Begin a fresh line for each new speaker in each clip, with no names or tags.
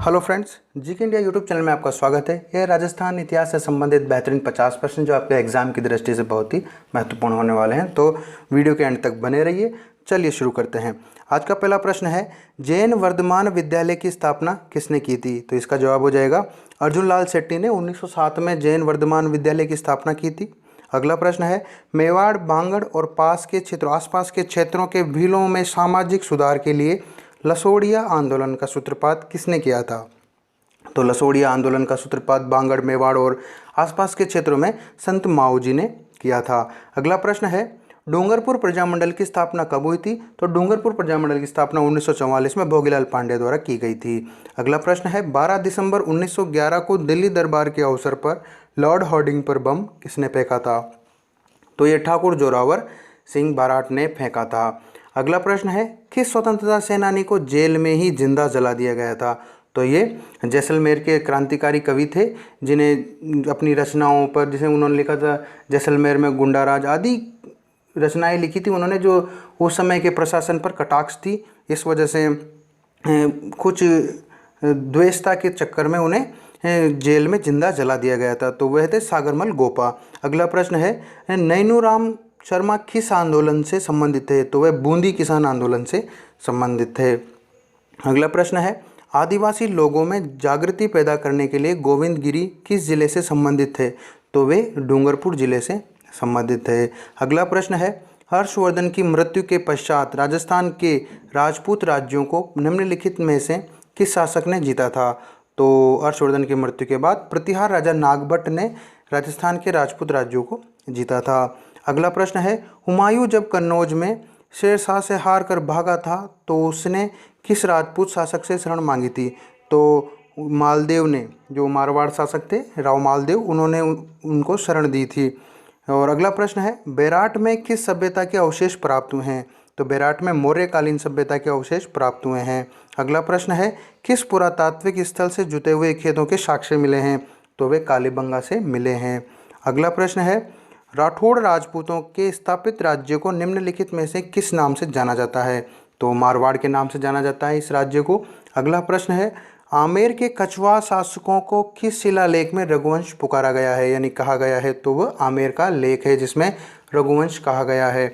Hello friends, GK India YouTube channel में आपका स्वागत है। यह राजस्थान इतिहास से संबंधित बेहतरीन 50 प्रश्न जो आपके एग्जाम की दृष्टि से बहुत ही महत्वपूर्ण होने वाले हैं, तो वीडियो के एंड तक बने रहिए। चलिए शुरू करते हैं। आज का पहला प्रश्न है, जैन वर्धमान विद्यालय की स्थापना किसने की थी? तो इसका जवाब हो जाएगा अर्जुन लाल शेट्टी ने 1907 में जैन वर्धमान विद्यालय की स्थापना की थी। अगला प्रश्न है, मेवाड़, बांगड़ और आसपास के क्षेत्रों के भीलों में सामाजिक सुधार के लिए लसोड़िया आंदोलन का सूत्रपात किसने किया था? तो लसोड़िया आंदोलन का सूत्रपात बांगड़, मेवाड़ और आसपास के क्षेत्रों में संत माऊ जी ने किया था। अगला प्रश्न है, डूंगरपुर प्रजामंडल की स्थापना कब हुई थी? तो डूंगरपुर प्रजामंडल की स्थापना 1944 में भोगीलाल पांडे द्वारा की गई थी। अगला प्रश्न है, 12 दिसंबर 1911 को दिल्ली दरबार के अवसर पर लॉर्ड हॉर्डिंग पर बम किसने फेंका था? तो ये ठाकुर जोरावर सिंह बाराट ने फेंका था। अगला प्रश्न है, किस स्वतंत्रता सेनानी को जेल में ही जिंदा जला दिया गया था? तो ये जैसलमेर के क्रांतिकारी कवि थे, जिन्हें अपनी रचनाओं पर, जिसे उन्होंने लिखा था जैसलमेर में गुंडाराज आदि रचनाएं लिखी थी उन्होंने, जो उस समय के प्रशासन पर कटाक्ष थी। इस वजह से कुछ द्वेषता के चक्कर में उन्हें जेल में जिंदा जला दिया गया था। तो वह थे सागरमल गोपा। अगला प्रश्न है, नैनूराम शर्मा किस आंदोलन से संबंधित थे? तो वह बूंदी किसान आंदोलन से संबंधित थे। अगला प्रश्न है, आदिवासी लोगों में जागृति पैदा करने के लिए गोविंद गिरी किस जिले से संबंधित थे? तो वे डूंगरपुर जिले से संबंधित थे। अगला प्रश्न है, हर्षवर्धन की मृत्यु के पश्चात राजस्थान के राजपूत राज्यों को निम्नलिखित में से किस शासक ने जीता था? तो हर्षवर्धन की मृत्यु के बाद प्रतिहार राजा नागभट्ट ने राजस्थान के राजपूत राज्यों को जीता था। अगला प्रश्न है, हुमायूं जब कन्नौज में शेरशाह से हार कर भागा था तो उसने किस राजपूत शासक से शरण मांगी थी? तो मालदेव ने, जो मारवाड़ शासक थे राव मालदेव, उन्होंने उनको शरण दी थी। और अगला प्रश्न है, बेराट में किस सभ्यता के अवशेष प्राप्त हुए हैं? तो बेराट में मौर्यकालीन सभ्यता के अवशेष प्राप्त हुए हैं। अगला प्रश्न है, किस पुरातात्विक स्थल से जुटे हुए खेतों के साक्ष्य मिले हैं? तो वे कालीबंगा से मिले हैं। अगला प्रश्न है, राठौड़ राजपूतों के स्थापित राज्य को निम्नलिखित में से किस नाम से जाना जाता है? तो मारवाड़ के नाम से जाना जाता है इस राज्य को। अगला प्रश्न है, आमेर के कछवा शासकों को किस शिलालेख में रघुवंश पुकारा गया है, यानी कहा गया है? तो वह आमेर का लेख है जिसमें रघुवंश कहा गया है।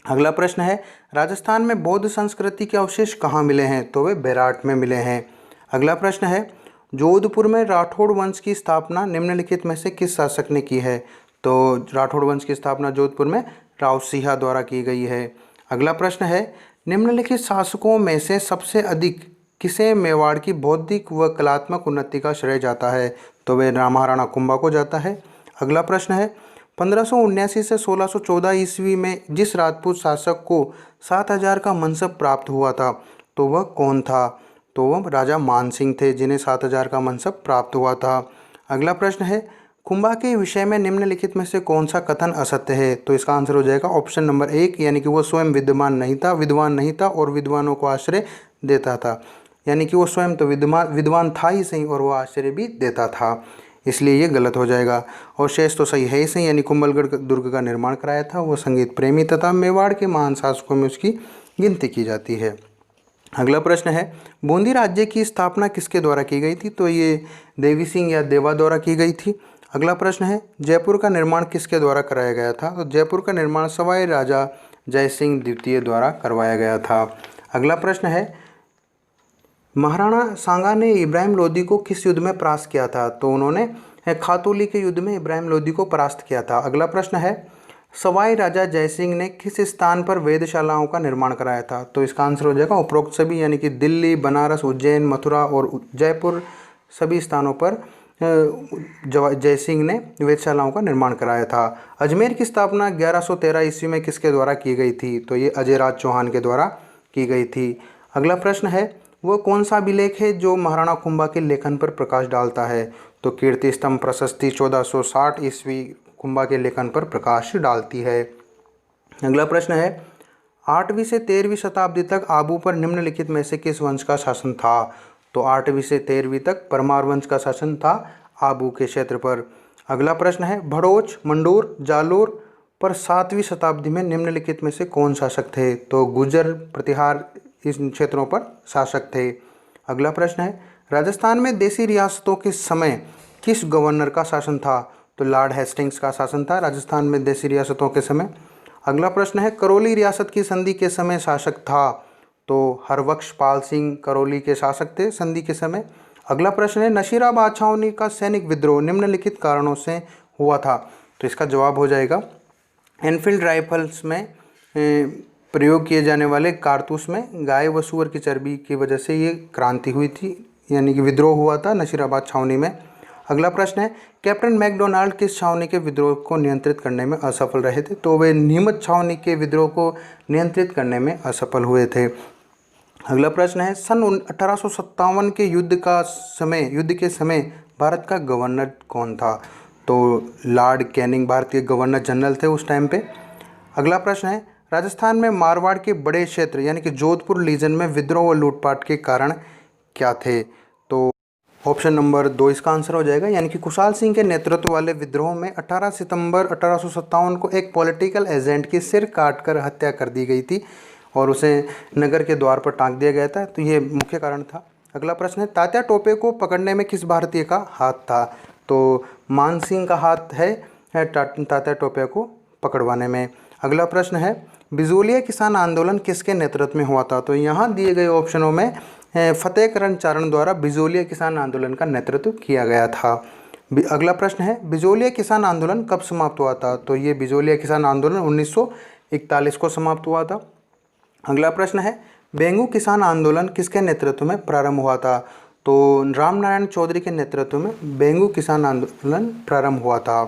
अगला प्रश्न है, राजस्थान में बौद्ध संस्कृति के अवशेष कहाँ मिले हैं? तो वे बेराट में मिले हैं। अगला प्रश्न है, जोधपुर में राठौड़ वंश की स्थापना निम्नलिखित में से किस शासक ने की है? तो राठौड़ वंश की स्थापना जोधपुर में राव सिंह द्वारा की गई है। अगला प्रश्न है, निम्नलिखित शासकों में से सबसे अधिक किसे मेवाड़ की बौद्धिक व कलात्मक उन्नति का श्रेय जाता है? तो वे महाराणा कुंभा को जाता है। अगला प्रश्न है, 1579 से 1614 ईस्वी में जिस राजपूत शासक को 7000 का मनसब प्राप्त हुआ था, तो वह कौन था? तो वह राजा मानसिंह थे, जिन्हें 7000 का मनसब प्राप्त हुआ था। अगला प्रश्न है, कुंभा के विषय में निम्नलिखित में से कौन सा कथन असत्य है? तो इसका आंसर हो जाएगा ऑप्शन नंबर 1, यानी कि वो स्वयं विद्वान नहीं था और विद्वानों को आश्रय देता था। यानी कि वो स्वयं तो विद्वान था ही सही और वो आश्रय भी देता था, इसलिए ये गलत हो जाएगा। और शेष तो सही है ही सही, यानी कुंभलगढ़ दुर्ग का निर्माण कराया था वो संगीत प्रेमी तथा मेवाड़ के महान शासकों में उसकी गिनती की जाती है। अगला प्रश्न है, बूंदी राज्य की स्थापना किसके द्वारा की गई थी? तो ये देवी सिंह या देवा द्वारा की गई थी। अगला प्रश्न है, जयपुर का निर्माण किसके द्वारा कराया गया था? तो जयपुर का निर्माण सवाई राजा जय सिंह द्वितीय द्वारा करवाया गया था। अगला प्रश्न है, महाराणा सांगा ने इब्राहिम लोदी को किस युद्ध में परास्त किया था? तो उन्होंने खातौली के युद्ध में इब्राहिम लोदी को परास्त किया था। अगला प्रश्न है, सवाई राजा जयसिंह ने किस स्थान पर वेधशालाओं का निर्माण कराया था? तो इसका आंसर हो जाएगा उपरोक्त सभी, यानी कि दिल्ली, बनारस, उज्जैन, मथुरा और जयपुर, सभी स्थानों पर जयसिंह ने वेधशालाओं का निर्माण कराया था। अजमेर की स्थापना 1113 ईस्वी में किसके द्वारा की गई थी? तो ये अजयराज चौहान के द्वारा की गई थी। अगला प्रश्न है, वो कौन सा अभिलेख है जो महाराणा कुंभा के लेखन पर प्रकाश डालता है? तो कीर्ति स्तंभ प्रशस्ति 1460 ईस्वी कुंभा के लेखन पर प्रकाश डालती है। अगला प्रश्न है, 8वीं से 13वीं शताब्दी तक आबू पर निम्नलिखित में से किस वंश का शासन था? तो 8वीं से 13वीं तक परमार वंश का शासन था आबू के क्षेत्र पर। अगला प्रश्न है, भड़ोच, मंडोर, जालोर पर 7वीं शताब्दी में निम्नलिखित में से कौन शासक थे? तो गुर्जर प्रतिहार इन क्षेत्रों पर शासक थे। अगला प्रश्न है, राजस्थान में देसी रियासतों के समय किस गवर्नर का शासन था? तो लॉर्ड हेस्टिंग्स का शासन था राजस्थान में देसी रियासतों के समय। अगला प्रश्न है करौली रियासत की संधि के समय शासक था? तो हरबख्श पाल सिंह करौली के शासक थे संधि के समय। अगला प्रश्न है नशीराबाद छावनी का सैनिक विद्रोह निम्नलिखित कारणों से हुआ था? तो इसका जवाब हो जाएगा एनफील्ड राइफल्स में प्रयोग किए जाने वाले कारतूस में गाय व सूअर की चर्बी की वजह से ये क्रांति हुई थी, यानी कि विद्रोह हुआ था नशीराबाद छावनी में। अगला प्रश्न है कैप्टन मैकडोनाल्ड किस छावनी के विद्रोह को नियंत्रित करने में असफल रहे थे? तो वे नीमच छावनी के विद्रोह को नियंत्रित करने में असफल हुए थे। अगला प्रश्न है सन 1857 के युद्ध के समय भारत का गवर्नर कौन था? तो लॉर्ड कैनिंग भारत के गवर्नर जनरल थे उस टाइम पे। अगला प्रश्न है राजस्थान में मारवाड़ के बड़े क्षेत्र यानी कि जोधपुर रीजन में विद्रोह व लूटपाट के कारण क्या थे? तो ऑप्शन नंबर 2 इसका आंसर हो जाएगा, यानी कि कुशाल सिंह के नेतृत्व वाले विद्रोह में 18 सितंबर 1857 को एक पॉलिटिकल एजेंट की सिर काटकर हत्या कर दी गई थी और उसे नगर के द्वार पर टांग दिया गया था। तो ये मुख्य कारण था। अगला प्रश्न है तात्या टोपे को पकड़ने में किस भारतीय का हाथ था? तो मानसिंह का हाथ है तात्या टोपे को पकड़वाने में। अगला प्रश्न है बिजोलिया किसान आंदोलन किसके नेतृत्व में हुआ था? तो यहाँ दिए गए ऑप्शनों में फतेह करण चारण द्वारा बिजोलिया किसान आंदोलन का नेतृत्व किया गया था। अगला प्रश्न है बिजोलिया किसान आंदोलन कब समाप्त हुआ था? तो ये बिजोलिया किसान आंदोलन 1941 को समाप्त हुआ था। अगला प्रश्न है बेंगू किसान आंदोलन किसके नेतृत्व में प्रारंभ हुआ था? तो रामनारायण चौधरी के नेतृत्व में बेंगू किसान आंदोलन प्रारंभ हुआ था।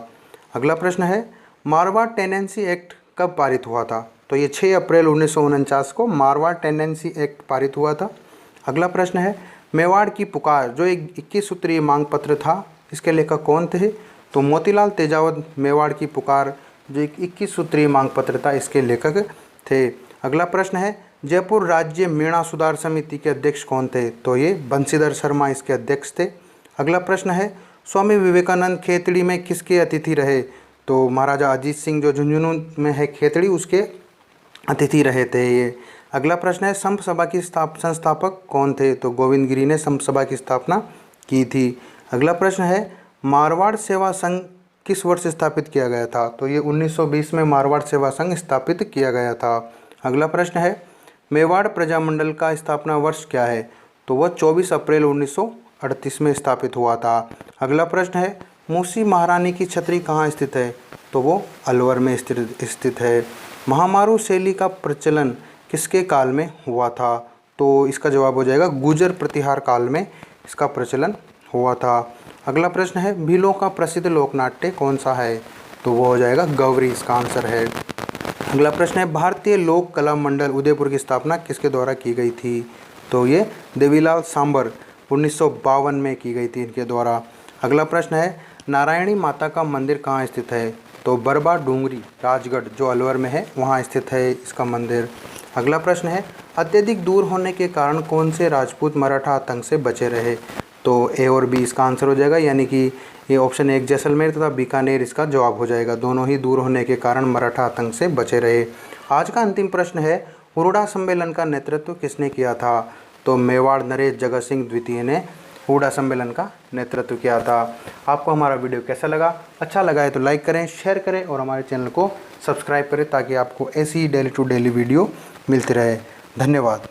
अगला प्रश्न है मारवाड़ टेनेंसी एक्ट कब पारित हुआ था? तो ये 6 अप्रैल 1949 को मारवाड़ टेनेंसी एक्ट पारित हुआ था। अगला प्रश्न है मेवाड़ की पुकार जो एक 21 सूत्रीय मांग पत्र था, इसके लेखक कौन थे? तो मोतीलाल तेजावत मेवाड़ की पुकार जो एक 21 सूत्रीय मांग पत्र था, इसके लेखक थे। अगला प्रश्न है जयपुर राज्य मीणा सुधार समिति के अध्यक्ष कौन थे? तो ये बंशीधर शर्मा इसके अध्यक्ष थे। अगला प्रश्न है स्वामी विवेकानंद खेतड़ी में किसके अतिथि रहे? तो महाराजा अजीत सिंह जो झुंझुनू में है खेतड़ी, उसके अतिथि रहे थे ये। अगला प्रश्न है संप सभा की संस्थापक कौन थे? तो गोविंद गिरी ने संप सभा की स्थापना की थी। अगला प्रश्न है मारवाड़ सेवा संघ किस वर्ष स्थापित किया गया था? तो ये 1920 में मारवाड़ सेवा संघ स्थापित किया गया था। अगला प्रश्न है मेवाड़ प्रजामंडल का स्थापना वर्ष क्या है? तो वह 24 अप्रैल 1938 में स्थापित हुआ था। अगला प्रश्न है मूसी महारानी की छतरी कहाँ स्थित है? तो वो अलवर में स्थित है। महामारू शैली का प्रचलन किसके काल में हुआ था? तो इसका जवाब हो जाएगा गुर्जर प्रतिहार काल में इसका प्रचलन हुआ था। अगला प्रश्न है भीलों का प्रसिद्ध लोकनाट्य कौन सा है? तो वो हो जाएगा गौरी, इसका आंसर है। अगला प्रश्न है भारतीय लोक कला मंडल उदयपुर की स्थापना किसके द्वारा की गई थी? तो ये देवीलाल सांबर 1952 में की गई थी इनके द्वारा। अगला प्रश्न है नारायणी माता का मंदिर कहाँ स्थित है? तो बरबा डूंगरी राजगढ़ जो अलवर में है वहाँ स्थित है इसका मंदिर। अगला प्रश्न है अत्यधिक दूर होने के कारण कौन से राजपूत मराठा आतंक से बचे रहे? तो ए और बी इसका आंसर हो जाएगा, यानी कि ये ऑप्शन 1 जैसलमेर तथा बीकानेर इसका जवाब हो जाएगा। दोनों ही दूर होने के कारण मराठा आतंक से बचे रहे। आज का अंतिम प्रश्न है हुरडा सम्मेलन का नेतृत्व किसने किया था? तो मेवाड़ नरेश जगत सिंह द्वितीय ने हुरडा सम्मेलन का नेतृत्व किया था। आपको हमारा वीडियो कैसा लगा? अच्छा लगा है तो लाइक करें, शेयर करें और हमारे चैनल को सब्सक्राइब करें ताकि आपको ऐसी डेली टू डेली वीडियो मिलती रहे। धन्यवाद।